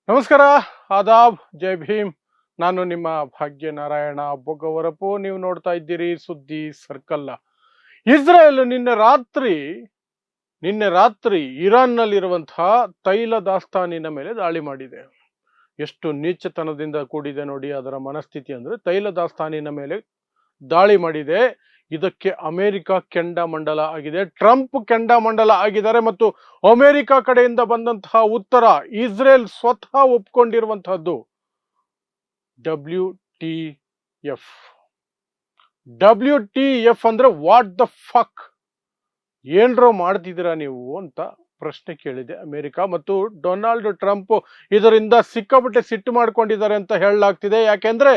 ನಮಸ್ಕಾರ, ಆದಾಬ್, ಜೈ ಭೀಮ್. ನಾನು ನಿಮ್ಮ ಭಾಗ್ಯನಾರಾಯಣ ಬೊಗ್ಗವರಪು. ನೀವು ನೋಡ್ತಾ ಇದ್ದೀರಿ ಸುದ್ದಿ ಸರ್ಕಲ್. ಇಸ್ರೇಲ್ ನಿನ್ನೆ ರಾತ್ರಿ ಇರಾನ್ನಲ್ಲಿರುವಂತಹ ತೈಲ ದಾಸ್ತಾನಿನ ಮೇಲೆ ದಾಳಿ ಮಾಡಿದೆ. ಎಷ್ಟು ನೀಚತನದಿಂದ ಕೂಡಿದೆ ನೋಡಿ ಅದರ ಮನಸ್ಥಿತಿ. ಅಂದ್ರೆ ತೈಲ ದಾಸ್ತಾನಿನ ಮೇಲೆ ದಾಳಿ ಮಾಡಿದೆ. ಇದಕ್ಕೆ ಅಮೆರಿಕ ಕೆಂಡಾಮಂಡಲ ಆಗಿದೆ, ಟ್ರಂಪ್ ಕೆಂಡಾಮಂಡಲ ಆಗಿದ್ದಾರೆ. ಮತ್ತು ಅಮೆರಿಕ ಕಡೆಯಿಂದ ಬಂದಂತಹ ಉತ್ತರ ಇಸ್ರೇಲ್ ಸ್ವತಃ ಒಪ್ಕೊಂಡಿರುವಂತಹದ್ದು. WTF ಅಂದ್ರೆ ವಾಟ್ ದ ಫಕ್, ಏನ್ರೋ ಮಾಡ್ತಿದ್ದೀರಾ ನೀವು ಅಂತ ಪ್ರಶ್ನೆ ಕೇಳಿದೆ ಅಮೆರಿಕ. ಮತ್ತು ಡೊನಾಲ್ಡ್ ಟ್ರಂಪ್ ಇದರಿಂದ ಸಿಕ್ಕಾಪಟ್ಟೆ ಸಿಟ್ಟು ಮಾಡ್ಕೊಂಡಿದ್ದಾರೆ ಅಂತ ಹೇಳಲಾಗ್ತಿದೆ. ಯಾಕೆಂದ್ರೆ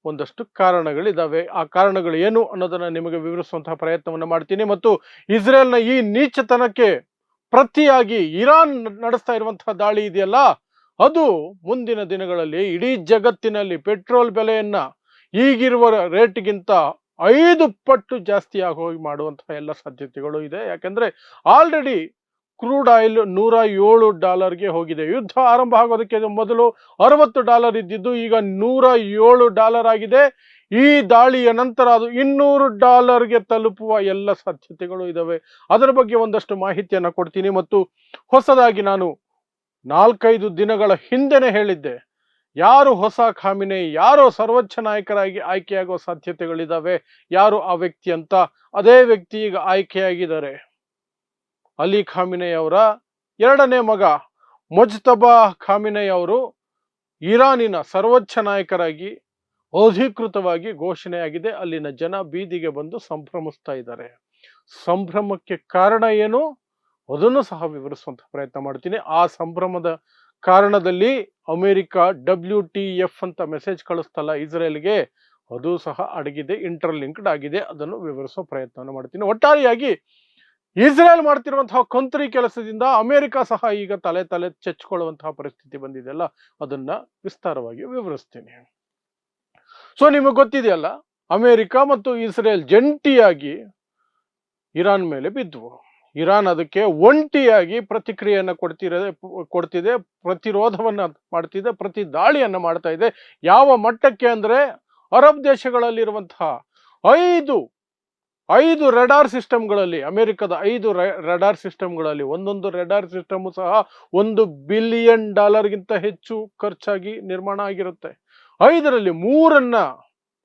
ಒಂದಷ್ಟು ಕಾರಣಗಳಿದಾವೆ. ಆ ಕಾರಣಗಳು ಏನು ಅನ್ನೋದನ್ನ ನಿಮಗೆ ವಿವರಿಸುವಂತಹ ಪ್ರಯತ್ನವನ್ನು ಮಾಡ್ತೀನಿ. ಮತ್ತು ಇಸ್ರೇಲ್ನ ಈ ನೀಚತನಕ್ಕೆ ಪ್ರತಿಯಾಗಿ ಇರಾನ್ ನಡೆಸ್ತಾ ಇರುವಂತಹ ದಾಳಿ ಇದೆಯಲ್ಲ, ಅದು ಮುಂದಿನ ದಿನಗಳಲ್ಲಿ ಇಡೀ ಜಗತ್ತಿನಲ್ಲಿ ಪೆಟ್ರೋಲ್ ಬೆಲೆಯನ್ನ ಈಗಿರುವ ರೇಟ್ಗಿಂತ 5 ಪಟ್ಟು ಜಾಸ್ತಿ ಆಗಿ ಮಾಡುವಂತಹ ಎಲ್ಲ ಸಾಧ್ಯತೆಗಳು ಇದೆ. ಯಾಕೆಂದ್ರೆ ಆಲ್ರೆಡಿ ಕ್ರೂಡ್ ಆಯಿಲ್ $107ಗೆ ಹೋಗಿದೆ. ಯುದ್ಧ ಆರಂಭ ಆಗೋದಕ್ಕೆ ಮೊದಲು $60 ಇದ್ದಿದ್ದು ಈಗ $107 ಆಗಿದೆ. ಈ ದಾಳಿಯ ನಂತರ ಅದು $200ಗೆ ತಲುಪುವ ಎಲ್ಲ ಸಾಧ್ಯತೆಗಳು ಇದಾವೆ. ಅದರ ಬಗ್ಗೆ ಒಂದಷ್ಟು ಮಾಹಿತಿಯನ್ನು ಕೊಡ್ತೀನಿ. ಮತ್ತು ಹೊಸದಾಗಿ ನಾನು 4-5 ದಿನಗಳ ಹಿಂದೆನೆ ಹೇಳಿದ್ದೆ, ಯಾರು ಹೊಸ ಖಾಮಿನೆ, ಯಾರೋ ಸರ್ವೋಚ್ಚ ನಾಯಕರಾಗಿ ಆಯ್ಕೆಯಾಗುವ ಸಾಧ್ಯತೆಗಳಿದಾವೆ, ಯಾರು ಆ ವ್ಯಕ್ತಿ ಅಂತ. ಅದೇ ವ್ಯಕ್ತಿ ಈಗ ಆಯ್ಕೆಯಾಗಿದ್ದಾರೆ. ಅಲಿ ಖಾಮಿನೆ ಅವರ 2ನೇ ಮಗ ಮುಜ್ತಬಾ ಖಾಮಿನೆ ಅವರು ಇರಾನಿನ ಸರ್ವೋಚ್ಚ ನಾಯಕರಾಗಿ ಅಧಿಕೃತವಾಗಿ ಘೋಷಣೆಯಾಗಿದೆ. ಅಲ್ಲಿನ ಜನ ಬೀದಿಗೆ ಬಂದು ಸಂಭ್ರಮಿಸ್ತಾ ಇದ್ದಾರೆ. ಸಂಭ್ರಮಕ್ಕೆ ಕಾರಣ ಏನು ಅದನ್ನು ಸಹ ವಿವರಿಸುವಂತಹ ಪ್ರಯತ್ನ ಮಾಡ್ತೀನಿ. ಆ ಸಂಭ್ರಮದ ಕಾರಣದಲ್ಲಿ ಅಮೆರಿಕ WTF ಅಂತ ಮೆಸೇಜ್ ಕಳಿಸ್ತಲ್ಲ ಇಸ್ರೇಲ್ಗೆ, ಅದು ಸಹ ಅಡಗಿದೆ, ಇಂಟರ್ಲಿಂಕ್ಡ್ ಆಗಿದೆ. ಅದನ್ನು ವಿವರಿಸುವ ಪ್ರಯತ್ನವನ್ನು ಮಾಡ್ತೀನಿ. ಒಟ್ಟಾರೆಯಾಗಿ ಇಸ್ರೇಲ್ ಮಾಡ್ತಿರುವಂತಹ ಕಂತ್ರಿ ಕೆಲಸದಿಂದ ಅಮೆರಿಕ ಸಹ ಈಗ ತಲೆ ಚೆಚ್ಕೊಳ್ಳುವಂತಹ ಪರಿಸ್ಥಿತಿ ಬಂದಿದೆಯಲ್ಲ, ಅದನ್ನ ವಿಸ್ತಾರವಾಗಿ ವಿವರಿಸ್ತೀನಿ. ಸೊ ನಿಮಗೆ ಗೊತ್ತಿದೆಯಲ್ಲ, ಅಮೆರಿಕ ಮತ್ತು ಇಸ್ರೇಲ್ ಜಂಟಿಯಾಗಿ ಇರಾನ್ ಮೇಲೆ ಬಿದ್ವು. ಇರಾನ್ ಅದಕ್ಕೆ ಒಂಟಿಯಾಗಿ ಪ್ರತಿಕ್ರಿಯೆಯನ್ನ ಕೊಡ್ತಿದೆ, ಪ್ರತಿರೋಧವನ್ನ ಮಾಡ್ತಿದೆ, ಪ್ರತಿ ದಾಳಿಯನ್ನ ಮಾಡ್ತಾ ಇದೆ. ಯಾವ ಮಟ್ಟಕ್ಕೆ ಅಂದ್ರೆ ಅರಬ್ ದೇಶಗಳಲ್ಲಿರುವಂತಹ ಐದು ರೆಡಾರ್ ಸಿಸ್ಟಮ್ಗಳಲ್ಲಿ, ಅಮೆರಿಕದ 5 ರೆಡಾರ್ ಸಿಸ್ಟಮ್ಗಳಲ್ಲಿ, ಒಂದೊಂದು ರೆಡಾರ್ ಸಿಸ್ಟಮ್ ಸಹ $1 ಬಿಲಿಯನ್ ಹೆಚ್ಚು ಖರ್ಚಾಗಿ ನಿರ್ಮಾಣ ಆಗಿರುತ್ತೆ. 5ರಲ್ಲಿ 3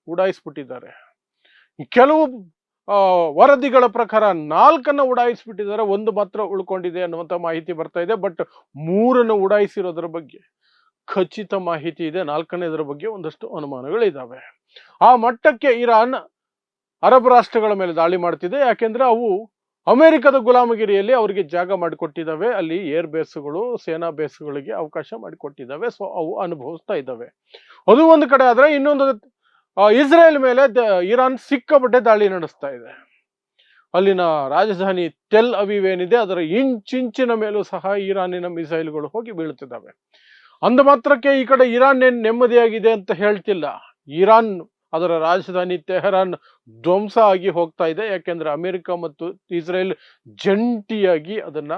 ಉಡಾಯಿಸ್ಬಿಟ್ಟಿದ್ದಾರೆ. ಕೆಲವು ವರದಿಗಳ ಪ್ರಕಾರ 4 ಉಡಾಯಿಸ್ಬಿಟ್ಟಿದ್ದಾರೆ, 1 ಮಾತ್ರ ಉಳ್ಕೊಂಡಿದೆ ಅನ್ನುವಂಥ ಮಾಹಿತಿ ಬರ್ತಾ ಇದೆ. ಬಟ್ 3 ಉಡಾಯಿಸಿರೋದ್ರ ಬಗ್ಗೆ ಖಚಿತ ಮಾಹಿತಿ ಇದೆ, 4ನೇದರ ಬಗ್ಗೆ ಒಂದಷ್ಟು ಅನುಮಾನಗಳಿದ್ದಾವೆ. ಆ ಮಟ್ಟಕ್ಕೆ ಇರಾನ್ ಅರಬ್ ರಾಷ್ಟ್ರಗಳ ಮೇಲೆ ದಾಳಿ ಮಾಡ್ತಿದೆ. ಯಾಕೆಂದ್ರೆ ಅವು ಅಮೆರಿಕದ ಗುಲಾಮಗಿರಿಯಲ್ಲಿ ಅವರಿಗೆ ಜಾಗ ಮಾಡಿಕೊಟ್ಟಿದ್ದಾವೆ. ಅಲ್ಲಿ ಏರ್ ಬೇಸ್ಗಳು, ಸೇನಾ ಬೇಸ್ಗಳಿಗೆ ಅವಕಾಶ ಮಾಡಿಕೊಟ್ಟಿದ್ದಾವೆ. ಸೊ ಅವು ಅನುಭವಿಸ್ತಾ ಇದ್ದಾವೆ. ಅದು ಒಂದು ಕಡೆ ಆದ್ರೆ, ಇನ್ನೊಂದು ಇಸ್ರೇಲ್ ಮೇಲೆ ಇರಾನ್ ಸಿಕ್ಕಾಪಟ್ಟೆ ದಾಳಿ ನಡೆಸ್ತಾ ಇದೆ. ಅಲ್ಲಿನ ರಾಜಧಾನಿ ಟೆಲ್ ಅವೀವ್ ಏನಿದೆ, ಅದರ ಇಂಚಿನ ಮೇಲೂ ಸಹ ಇರಾನಿನ ಮಿಸೈಲ್ಗಳು ಹೋಗಿ ಬೀಳ್ತಿದ್ದಾವೆ. ಅಂದ ಮಾತ್ರಕ್ಕೆ ಈ ಕಡೆ ಇರಾನ್ ಏನ್ ನೆಮ್ಮದಿಯಾಗಿದೆ ಅಂತ ಹೇಳ್ತಿಲ್ಲ. ಇರಾನ್ ಅದರ ರಾಜಧಾನಿ ತೆಹರಾನ್ ಧ್ವಂಸ ಆಗಿ ಹೋಗ್ತಾ ಇದೆ. ಯಾಕೆಂದ್ರೆ ಅಮೆರಿಕ ಮತ್ತು ಇಸ್ರೇಲ್ ಜಂಟಿಯಾಗಿ ಅದನ್ನ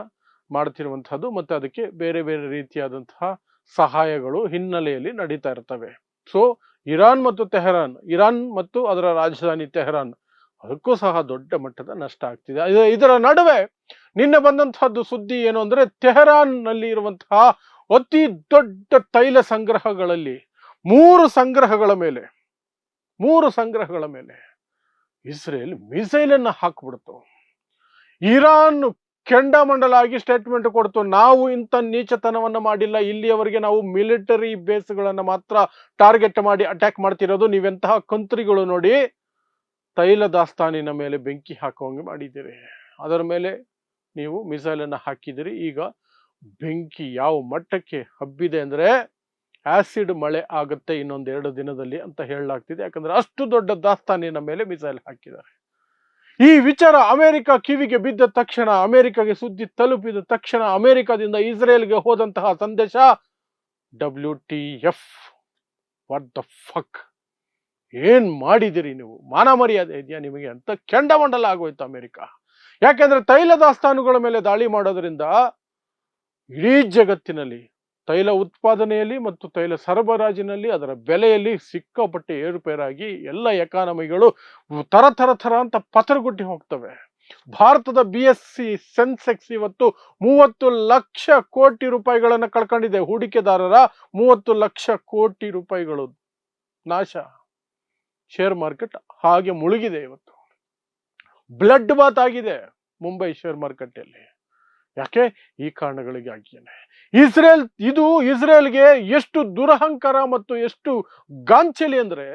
ಮಾಡ್ತಿರುವಂತಹದ್ದು, ಮತ್ತೆ ಅದಕ್ಕೆ ಬೇರೆ ಬೇರೆ ರೀತಿಯಾದಂತಹ ಸಹಾಯಗಳು ಹಿನ್ನೆಲೆಯಲ್ಲಿ ನಡೀತಾ ಇರ್ತವೆ. ಸೊ ಇರಾನ್ ಮತ್ತು ಅದರ ರಾಜಧಾನಿ ತೆಹರಾನ್, ಅದಕ್ಕೂ ಸಹ ದೊಡ್ಡ ಮಟ್ಟದ ನಷ್ಟ ಆಗ್ತಿದೆ. ಇದರ ನಡುವೆ ನಿನ್ನೆ ಬಂದಂತಹದ್ದು ಸುದ್ದಿ ಏನು ಅಂದ್ರೆ, ತೆಹರಾನ್ ನಲ್ಲಿ ಇರುವಂತಹ ಅತಿ ದೊಡ್ಡ ತೈಲ ಸಂಗ್ರಹಗಳಲ್ಲಿ 3 ಸಂಗ್ರಹಗಳ ಮೇಲೆ ಇಸ್ರೇಲ್ ಮಿಸೈಲ್ ಅನ್ನ ಹಾಕ್ಬಿಡ್ತು. ಇರಾನ್ ಕೆಂಡಾಮಂಡಲ ಆಗಿ ಸ್ಟೇಟ್ಮೆಂಟ್ ಕೊಡ್ತು, ನಾವು ಇಂಥ ನೀಚತನವನ್ನ ಮಾಡಿಲ್ಲ, ಇಲ್ಲಿಯವರೆಗೆ ನಾವು ಮಿಲಿಟರಿ ಬೇಸ್ಗಳನ್ನ ಮಾತ್ರ ಟಾರ್ಗೆಟ್ ಮಾಡಿ ಅಟ್ಯಾಕ್ ಮಾಡ್ತಿರೋದು, ನೀವೆಂತಹ ಕಂತ್ರಿಗಳು ನೋಡಿ, ತೈಲ ದಾಸ್ತಾನಿನ ಮೇಲೆ ಬೆಂಕಿ ಹಾಕುವಂಗೆ ಮಾಡಿದ್ದೀರಿ, ಅದರ ಮೇಲೆ ನೀವು ಮಿಸೈಲ್ ಅನ್ನ ಹಾಕಿದಿರಿ. ಈಗ ಬೆಂಕಿ ಯಾವ ಮಟ್ಟಕ್ಕೆ ಹಬ್ಬಿದೆ ಅಂದ್ರೆ ಆಸಿಡ್ ಮಳೆ ಆಗುತ್ತೆ ಇನ್ನೊಂದು 2 ದಿನದಲ್ಲಿ ಅಂತ ಹೇಳಲಾಗ್ತಿದೆ. ಯಾಕಂದ್ರೆ ಅಷ್ಟು ದೊಡ್ಡ ದಾಸ್ತಾನಿನ ಮೇಲೆ ಮಿಸೈಲ್ ಹಾಕಿದ್ದಾರೆ. ಈ ವಿಚಾರ ಅಮೆರಿಕ ಕಿವಿಗೆ ಬಿದ್ದ ತಕ್ಷಣ, ಅಮೆರಿಕಗೆ ಸುದ್ದಿ ತಲುಪಿದ ತಕ್ಷಣ, ಅಮೆರಿಕದಿಂದ ಇಸ್ರೇಲ್ಗೆ ಹೋದಂತಹ ಸಂದೇಶ WTF, ವಾಟ್ ದ ಫಕ್, ಏನ್ ಮಾಡಿದಿರಿ ನೀವು, ಮಾನ ಮರ್ಯಾದೆ ಇದೆಯಾ ನಿಮಗೆ ಅಂತ ಕೆಂಡಾಮಂಡಲ ಆಗೋಯ್ತು ಅಮೆರಿಕ. ಯಾಕೆಂದ್ರೆ ತೈಲ ದಾಸ್ತಾನುಗಳ ಮೇಲೆ ದಾಳಿ ಮಾಡೋದ್ರಿಂದ ಇಡೀ ಜಗತ್ತಿನಲ್ಲಿ ತೈಲ ಉತ್ಪಾದನೆಯಲ್ಲಿ ಮತ್ತು ತೈಲ ಸರಬರಾಜಿನಲ್ಲಿ ಅದರ ಬೆಲೆಯಲ್ಲಿ ಸಿಕ್ಕಾಪಟ್ಟೆ ಏರುಪೇರಾಗಿ ಎಲ್ಲ ಎಕಾನಮಿಗಳು ತರ ಅಂತ ಪತರಗುಟ್ಟಿ ಹೋಗ್ತವೆ. ಭಾರತದ BSE ಸೆನ್ಸೆಕ್ಸ್ ಇವತ್ತು 30 ಲಕ್ಷ ಕೋಟಿ ರೂಪಾಯಿಗಳನ್ನು ಕಳ್ಕೊಂಡಿದೆ. ಹೂಡಿಕೆದಾರರ 30 ಲಕ್ಷ ಕೋಟಿ ರೂಪಾಯಿಗಳು ನಾಶ. ಶೇರ್ ಮಾರ್ಕೆಟ್ ಹಾಗೆ ಮುಳುಗಿದೆ. ಇವತ್ತು ಬ್ಲಡ್ ಬಾತ್ ಆಗಿದೆ ಮುಂಬೈ ಶೇರ್ ಮಾರ್ಕೆಟ್ ಅಲ್ಲಿ. ಯಾಕೆ? ಈ ಕಾರಣಗಳಿಗಾಗಿಯೇ. ಇಸ್ರೇಲ್ಗೆ ಎಷ್ಟು ದುರಹಂಕಾರ ಮತ್ತು ಎಷ್ಟು ಗಾಂಚಲಿ ಅಂದ್ರೆ,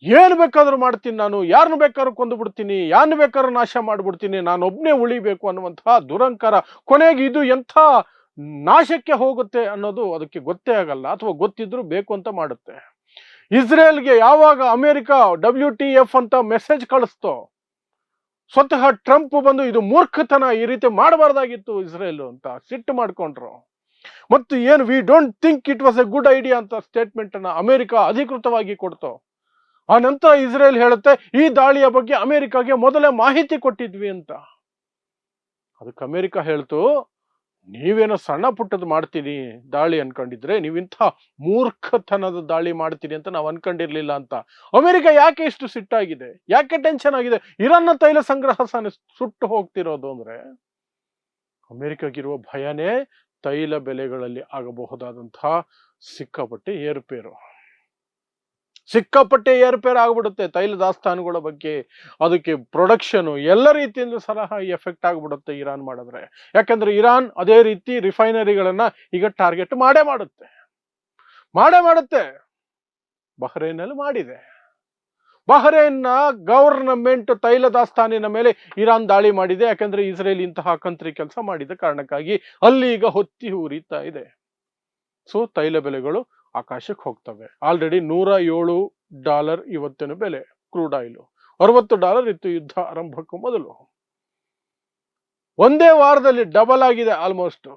ಏನ್ ಬೇಕಾದ್ರೂ ಮಾಡ್ತೀನಿ ನಾನು, ಯಾರನ್ನ ಬೇಕಾದ್ರೂ ಕೊಂದು ಬಿಡ್ತೀನಿ, ಯಾರನ್ನ ಬೇಕಾದ್ರೂ ನಾಶ ಮಾಡ್ಬಿಡ್ತೀನಿ, ನಾನು ಒಬ್ನೇ ಉಳಿಬೇಕು ಅನ್ನುವಂತಹ ದುರಹಂಕಾರ. ಕೊನೆಗೆ ಇದು ಎಂಥ ನಾಶಕ್ಕೆ ಹೋಗುತ್ತೆ ಅನ್ನೋದು ಅದಕ್ಕೆ ಗೊತ್ತೇ ಆಗಲ್ಲ, ಅಥವಾ ಗೊತ್ತಿದ್ರು ಬೇಕು ಅಂತ ಮಾಡುತ್ತೆ. ಇಸ್ರೇಲ್ಗೆ ಯಾವಾಗ ಅಮೆರಿಕ WTF ಅಂತ ಮೆಸೇಜ್ ಕಳಿಸ್ತೋ, ಸ್ವತಃ ಟ್ರಂಪ್ ಬಂದು ಇದು ಮೂರ್ಖತನ, ಈ ರೀತಿ ಮಾಡಬಾರ್ದಾಗಿತ್ತು ಇಸ್ರೇಲ್ ಅಂತ ಸಿಟ್ಟು ಮಾಡ್ಕೊಂಡ್ರು. ಮತ್ತು ಏನು we don't think it was A good idea ಅಂತ ಸ್ಟೇಟ್ಮೆಂಟ್ ಅನ್ನ ಅಮೆರಿಕ ಅಧಿಕೃತವಾಗಿ ಕೊಡ್ತು. ಆ ನಂತರ ಇಸ್ರೇಲ್ ಹೇಳುತ್ತೆ ಈ ದಾಳಿಯ ಬಗ್ಗೆ ಅಮೆರಿಕಾಗೆ ಮೊದಲೇ ಮಾಹಿತಿ ಕೊಟ್ಟಿದ್ವಿ ಅಂತ. ಅದಕ್ಕೆ ಅಮೆರಿಕ ಹೇಳ್ತು, ನೀವೇನೋ ಸಣ್ಣ ಪುಟ್ಟದ್ದು ಮಾಡ್ತೀನಿ ದಾಳಿ ಅನ್ಕೊಂಡಿದ್ರೆ, ನೀವಿಂಥ ಮೂರ್ಖತನದ ದಾಳಿ ಮಾಡ್ತೀನಿ ಅಂತ ನಾವು ಅನ್ಕೊಂಡಿರ್ಲಿಲ್ಲ ಅಂತ. ಅಮೆರಿಕ ಯಾಕೆ ಇಷ್ಟು ಸಿಟ್ಟಾಗಿದೆ, ಯಾಕೆ ಟೆನ್ಷನ್ ಆಗಿದೆ? ಇರಾನ್ನ ತೈಲ ಸಂಗ್ರಹ ಸುಟ್ಟು ಹೋಗ್ತಿರೋದು ಅಂದ್ರೆ ಅಮೆರಿಕಗಿರುವ ಭಯನೇ ತೈಲ ಬೆಲೆಗಳಲ್ಲಿ ಆಗಬಹುದಾದಂತಹ ಸಿಕ್ಕಾಪಟ್ಟೆ ಏರುಪೇರು ಆಗ್ಬಿಡುತ್ತೆ. ತೈಲ ದಾಸ್ತಾನುಗಳ ಬಗ್ಗೆ, ಅದಕ್ಕೆ ಪ್ರೊಡಕ್ಷನ್ ಎಲ್ಲ ರೀತಿಯಿಂದ ಸಲಹ ಎಫೆಕ್ಟ್ ಆಗ್ಬಿಡುತ್ತೆ ಇರಾನ್ ಮಾಡಿದ್ರೆ. ಯಾಕಂದ್ರೆ ಇರಾನ್ ಅದೇ ರೀತಿ ರಿಫೈನರಿಗಳನ್ನ ಈಗ ಟಾರ್ಗೆಟ್ ಮಾಡೇ ಮಾಡುತ್ತೆ. ಬಹ್ರೇನಲ್ಲಿ ಮಾಡಿದೆ. ಬಹ್ರೇನ್ನ ಗವರ್ನಮೆಂಟ್ ತೈಲ ದಾಸ್ತಾನಿನ ಮೇಲೆ ಇರಾನ್ ದಾಳಿ ಮಾಡಿದೆ. ಯಾಕಂದ್ರೆ ಇಸ್ರೇಲ್ ಇಂತಹ ಕಂತ್ರಿ ಕೆಲಸ ಮಾಡಿದ ಕಾರಣಕ್ಕಾಗಿ ಅಲ್ಲಿ ಈಗ ಹೊತ್ತಿ ಉರಿತಾ ಇದೆ. ಸೊ ತೈಲ ಬೆಲೆಗಳು ಆಕಾಶಕ್ಕೆ ಹೋಗ್ತವೆ. ಆಲ್ರೆಡಿ $107 ಇವತ್ತಿನ ಬೆಲೆ. ಕ್ರೂಡ್ ಆಯಿಲ್ $60 ಇತ್ತು ಯುದ್ಧ ಆರಂಭಕ್ಕೂ ಮೊದಲು. ಒಂದೇ ವಾರದಲ್ಲಿ ಡಬಲ್ ಆಗಿದೆ ಆಲ್ಮೋಸ್ಟ್.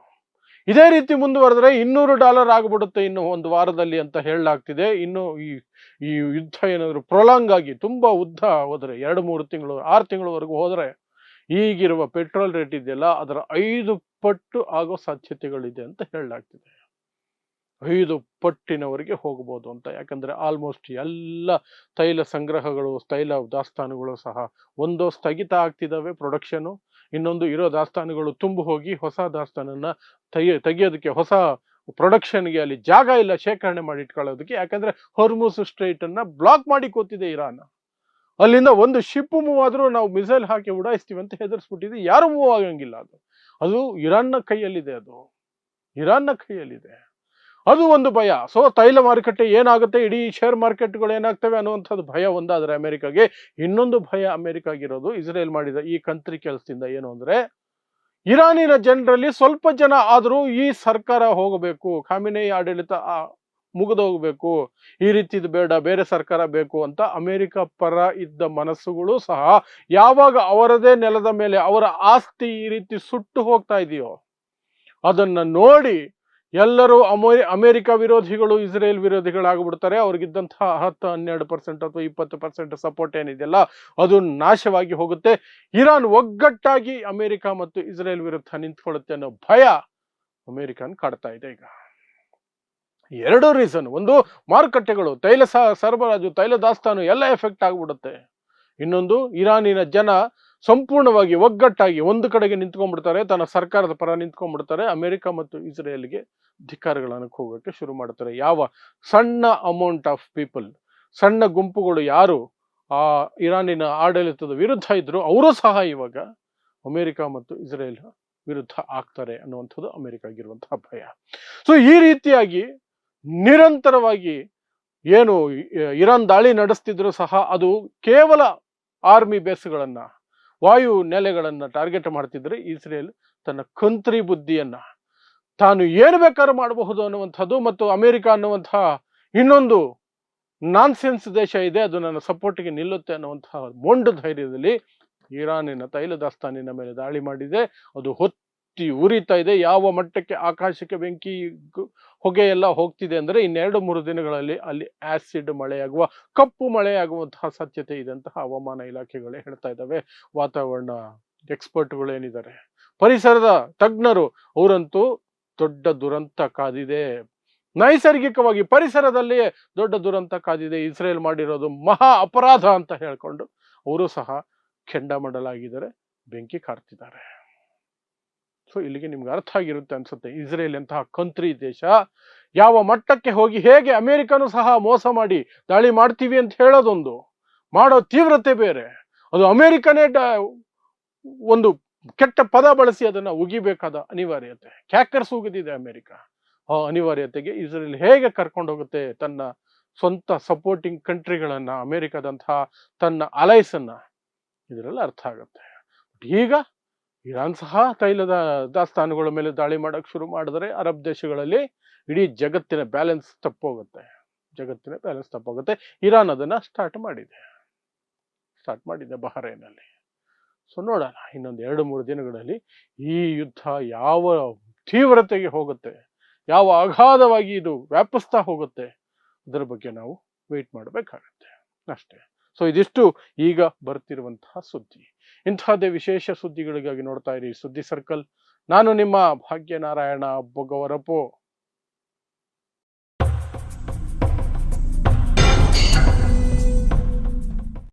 ಇದೇ ರೀತಿ ಮುಂದುವರೆದ್ರೆ $200 ಆಗ್ಬಿಡುತ್ತೆ ಇನ್ನು ಒಂದು ವಾರದಲ್ಲಿ ಅಂತ ಹೇಳಲಾಗ್ತಿದೆ. ಇನ್ನು ಈ ಯುದ್ಧ ಏನಾದ್ರು ಪ್ರೊಲಾಂಗ್ ಆಗಿ ತುಂಬಾ ಉದ್ದ ಹೋದ್ರೆ, 2-3 ತಿಂಗಳು 6 ತಿಂಗಳವರೆಗೂ ಹೋದ್ರೆ, ಈಗಿರುವ ಪೆಟ್ರೋಲ್ ರೇಟ್ ಇದೆಯಲ್ಲ ಅದರ 5 ಪಟ್ಟು ಆಗೋ ಸಾಧ್ಯತೆಗಳಿದೆ ಅಂತ ಹೇಳಲಾಗ್ತಿದೆ. 5 ಪಟ್ಟಿನವರೆಗೆ ಹೋಗಬಹುದು ಅಂತ. ಯಾಕಂದ್ರೆ ಆಲ್ಮೋಸ್ಟ್ ಎಲ್ಲ ತೈಲ ಸಂಗ್ರಹಗಳು, ತೈಲ ದಾಸ್ತಾನುಗಳು ಸಹ ಒಂದೋ ಸ್ಥಗಿತ ಆಗ್ತಿದ್ದಾವೆ ಪ್ರೊಡಕ್ಷನ್, ಇನ್ನೊಂದು ಇರೋ ದಾಸ್ತಾನುಗಳು ತುಂಬಿ ಹೋಗಿ ಹೊಸ ದಾಸ್ತಾನನ್ನ ತೆಗೆಯೋದಕ್ಕೆ, ಹೊಸ ಪ್ರೊಡಕ್ಷನ್ಗೆ ಅಲ್ಲಿ ಜಾಗ ಇಲ್ಲ ಶೇಖರಣೆ ಮಾಡಿ ಇಟ್ಕೊಳ್ಳೋದಕ್ಕೆ. ಯಾಕಂದ್ರೆ ಹೊರ್ಮುಸ್ ಸ್ಟ್ರೈಟ್ ಅನ್ನ ಬ್ಲಾಕ್ ಮಾಡಿ ಕೂತಿದೆ ಇರಾನ್. ಅಲ್ಲಿಂದ ಒಂದು ಶಿಪ್ ಮೂವ್ ಆದ್ರೂ ನಾವು ಮಿಸೈಲ್ ಹಾಕಿ ಉಡಾಯಿಸ್ತೀವಿ ಅಂತ ಹೆದರ್ಸ್ಬಿಟ್ಟಿದೆ. ಯಾರು ಮೂವ್ ಆಗಂಗಿಲ್ಲ. ಅದು ಇರಾನ್ನ ಕೈಯಲ್ಲಿದೆ. ಅದು ಒಂದು ಭಯ. ಸೊ ತೈಲ ಮಾರುಕಟ್ಟೆ ಏನಾಗುತ್ತೆ, ಇಡೀ ಶೇರ್ ಮಾರ್ಕೆಟ್ಗಳು ಏನಾಗ್ತವೆ ಅನ್ನುವಂಥದ್ದು ಭಯ ಒಂದಾದ್ರೆ ಅಮೆರಿಕಾಗೆ. ಇನ್ನೊಂದು ಭಯ ಅಮೆರಿಕಾಗಿರೋದು ಇಸ್ರೇಲ್ ಮಾಡಿದ ಈ ಕಂತ್ರಿ ಕೆಲಸದಿಂದ ಏನು ಅಂದ್ರೆ, ಇರಾನಿನ ಜನರಲ್ಲಿ ಸ್ವಲ್ಪ ಜನ ಆದರೂ ಈ ಸರ್ಕಾರ ಹೋಗಬೇಕು, ಖಾಮಿನಿ ಆಡಳಿತ ಮುಗಿದು ಹೋಗಬೇಕು, ಈ ರೀತಿದು ಬೇಡ, ಬೇರೆ ಸರ್ಕಾರ ಬೇಕು ಅಂತ ಅಮೆರಿಕ ಪರ ಇದ್ದ ಮನಸ್ಸುಗಳು ಸಹ ಯಾವಾಗ ಅವರದೇ ನೆಲದ ಮೇಲೆ ಅವರ ಆಸ್ತಿ ಈ ರೀತಿ ಸುಟ್ಟು ಹೋಗ್ತಾ ಇದೆಯೋ ಅದನ್ನ ನೋಡಿ ಎಲ್ಲರೂ ಅಮೆರಿಕ ವಿರೋಧಿಗಳು ಇಸ್ರೇಲ್ ವಿರೋಧಿಗಳಾಗ್ಬಿಡ್ತಾರೆ. ಅವ್ರಿಗಿದ್ದಂತಹ 10-12% ಅಥವಾ 20% ಸಪೋರ್ಟ್ ಏನಿದೆಯಲ್ಲ ಅದು ನಾಶವಾಗಿ ಹೋಗುತ್ತೆ. ಇರಾನ್ ಒಗ್ಗಟ್ಟಾಗಿ ಅಮೆರಿಕ ಮತ್ತು ಇಸ್ರೇಲ್ ವಿರುದ್ಧ ನಿಂತ್ಕೊಳ್ಳುತ್ತೆ ಅನ್ನೋ ಭಯ ಅಮೆರಿಕನ್ ಕಾಡ್ತಾ ಇದೆ. ಈಗ 2 ರೀಸನ್. ಒಂದು, ಮಾರುಕಟ್ಟೆಗಳು, ತೈಲ ಸರಬರಾಜು, ತೈಲ ದಾಸ್ತಾನು ಎಲ್ಲ ಎಫೆಕ್ಟ್ ಆಗ್ಬಿಡುತ್ತೆ. ಇನ್ನೊಂದು, ಇರಾನಿನ ಜನ ಸಂಪೂರ್ಣವಾಗಿ ಒಗ್ಗಟ್ಟಾಗಿ ಒಂದು ಕಡೆಗೆ ನಿಂತ್ಕೊಂಡ್ಬಿಡ್ತಾರೆ, ತನ್ನ ಸರ್ಕಾರದ ಪರ ನಿಂತ್ಕೊಂಡ್ಬಿಡ್ತಾರೆ. ಅಮೆರಿಕ ಮತ್ತು ಇಸ್ರೇಲ್ಗೆ ಧಿಕ್ಕಾರಗಳನ್ನು ಹೋಗೋಕೆ ಶುರು ಮಾಡ್ತಾರೆ. ಯಾವ ಸಣ್ಣ ಅಮೌಂಟ್ ಆಫ್ ಪೀಪಲ್, ಸಣ್ಣ ಗುಂಪುಗಳು ಯಾರು ಆ ಇರಾನಿನ ಆಡಳಿತದ ವಿರುದ್ಧ ಇದ್ರು, ಅವರು ಸಹ ಇವಾಗ ಅಮೆರಿಕ ಮತ್ತು ಇಸ್ರೇಲ್ ವಿರುದ್ಧ ಆಗ್ತಾರೆ ಅನ್ನುವಂಥದ್ದು ಅಮೆರಿಕಾಗಿರುವಂತಹ ಭಯ. ಸೊ ಈ ರೀತಿಯಾಗಿ ನಿರಂತರವಾಗಿ ಏನು ಇರಾನ್ ದಾಳಿ ನಡೆಸ್ತಿದ್ರು ಸಹ ಅದು ಕೇವಲ ಆರ್ಮಿ ಬೇಸ್ಗಳನ್ನ, ವಾಯು ನೆಲೆಗಳನ್ನ ಟಾರ್ಗೆಟ್ ಮಾಡ್ತಿದ್ರೆ, ಇಸ್ರೇಲ್ ತನ್ನ ಕಂತ್ರಿ ಬುದ್ಧಿಯನ್ನ ತಾನು ಏನು ಬೇಕಾದ್ರೂ ಮಾಡಬಹುದು ಅನ್ನುವಂಥದ್ದು, ಮತ್ತು ಅಮೆರಿಕ ಅನ್ನುವಂತಹ ಇನ್ನೊಂದು ನಾನ್ಸೆನ್ಸ್ ದೇಶ ಇದೆ, ಅದು ನನ್ನ ಸಪೋರ್ಟ್ಗೆ ನಿಲ್ಲುತ್ತೆ ಅನ್ನುವಂತಹ ಮೊಂಡು ಧೈರ್ಯದಲ್ಲಿ ಇರಾನಿನ ತೈಲ ದಾಸ್ತಾನಿನ ಮೇಲೆ ದಾಳಿ ಮಾಡಿದೆ. ಅದು ಹೊತ್ತಿ ಉರಿತಾ ಇದೆ. ಯಾವ ಮಟ್ಟಕ್ಕೆ ಆಕಾಶಕ್ಕೆ ಬೆಂಕಿ ಹೊಗೆ ಎಲ್ಲ ಹೋಗ್ತಿದೆ ಅಂದ್ರೆ, 2-3 ದಿನಗಳಲ್ಲಿ ಅಲ್ಲಿ ಆಸಿಡ್ ಮಳೆಯಾಗುವ, ಕಪ್ಪು ಮಳೆಯಾಗುವಂತಹ ಸಾಧ್ಯತೆ ಇದೆ ಅಂತ ಹವಾಮಾನ ಇಲಾಖೆಗಳೇ ಹೇಳ್ತಾ ಇದ್ದಾವೆ. ವಾತಾವರಣ ಎಕ್ಸ್ಪರ್ಟ್ಗಳು ಏನಿದ್ದಾರೆ, ಪರಿಸರದ ತಜ್ಞರು, ಅವರಂತೂ ದೊಡ್ಡ ದುರಂತ ಕಾದಿದೆ. ನೈಸರ್ಗಿಕವಾಗಿ ಪರಿಸರದಲ್ಲಿಯೇ ದೊಡ್ಡ ದುರಂತ ಕಾದಿದೆ. ಇಸ್ರೇಲ್ ಮಾಡಿರೋದು ಮಹಾ ಅಪರಾಧ ಅಂತ ಹೇಳ್ಕೊಂಡು ಅವರು ಸಹ ಕೆಂಡಾಮಂಡಲಾಗಿದ್ದಾರೆ, ಬೆಂಕಿ ಕಾರ್ತಿದ್ದಾರೆ. ಸೊ ಇಲ್ಲಿಗೆ ನಿಮ್ಗೆ ಅರ್ಥ ಆಗಿರುತ್ತೆ ಅನ್ಸುತ್ತೆ, ಇಸ್ರೇಲ್ ಎಂತಹ ಕಂತ್ರಿ ದೇಶ, ಯಾವ ಮಟ್ಟಕ್ಕೆ ಹೋಗಿ ಹೇಗೆ ಅಮೆರಿಕನು ಸಹ ಮೋಸ ಮಾಡಿ ದಾಳಿ ಮಾಡ್ತೀವಿ ಅಂತ ಹೇಳೋದೊಂದು, ಮಾಡೋ ತೀವ್ರತೆ ಬೇರೆ. ಅದು ಅಮೆರಿಕನೇ ಒಂದು ಕೆಟ್ಟ ಪದ ಬಳಸಿ ಅದನ್ನ ಉಗಿಬೇಕಾದ ಅನಿವಾರ್ಯತೆ, ಕ್ಯಾಕರ್ಸ್ ಉಗಿದಿದೆ ಅಮೆರಿಕ. ಆ ಅನಿವಾರ್ಯತೆಗೆ ಇಸ್ರೇಲ್ ಹೇಗೆ ಕರ್ಕೊಂಡು ಹೋಗುತ್ತೆ ತನ್ನ ಸ್ವಂತ ಸಪೋರ್ಟಿಂಗ್ ಕಂಟ್ರಿಗಳನ್ನ, ಅಮೆರಿಕದಂತಹ ತನ್ನ ಅಲೈಸನ್ನ, ಇದರಲ್ಲಿ ಅರ್ಥ ಆಗುತ್ತೆ. ಈಗ ಇರಾನ್ ಸಹ ತೈಲದ ದಾಸ್ತಾನುಗಳ ಮೇಲೆ ದಾಳಿ ಮಾಡಕ್ ಶುರು ಮಾಡಿದ್ರೆ ಅರಬ್ ದೇಶಗಳಲ್ಲಿ ಇಡೀ ಜಗತ್ತಿನ ಬ್ಯಾಲೆನ್ಸ್ ತಪ್ಪೋಗುತ್ತೆ. ಇರಾನ್ ಅದನ್ನ ಸ್ಟಾರ್ಟ್ ಮಾಡಿದೆ ಬಹರೇನಲ್ಲಿ. ಸೊ ನೋಡೋಣ ಇನ್ನೊಂದು 2-3 ದಿನಗಳಲ್ಲಿ ಈ ಯುದ್ಧ ಯಾವ ತೀವ್ರತೆಗೆ ಹೋಗುತ್ತೆ, ಯಾವ ಅಗಾಧವಾಗಿ ಇದು ವ್ಯಾಪಿಸ್ತಾ ಹೋಗುತ್ತೆ, ಅದರ ಬಗ್ಗೆ ನಾವು ವೇಟ್ ಮಾಡಬೇಕಾಗತ್ತೆ ಅಷ್ಟೇ. ಸೊ ಇದಿಷ್ಟು ಈಗ ಬರ್ತಿರುವಂತಹ ಸುದ್ದಿ. ಇಂತಹದ್ದೇ ವಿಶೇಷ ಸುದ್ದಿಗಳಿಗಾಗಿ ನೋಡ್ತಾ ಇರಿ ಸುದ್ದಿ ಸರ್ಕಲ್. ನಾನು ನಿಮ್ಮ ಭಾಗ್ಯನಾರಾಯಣ ಬೊಗವರಪು.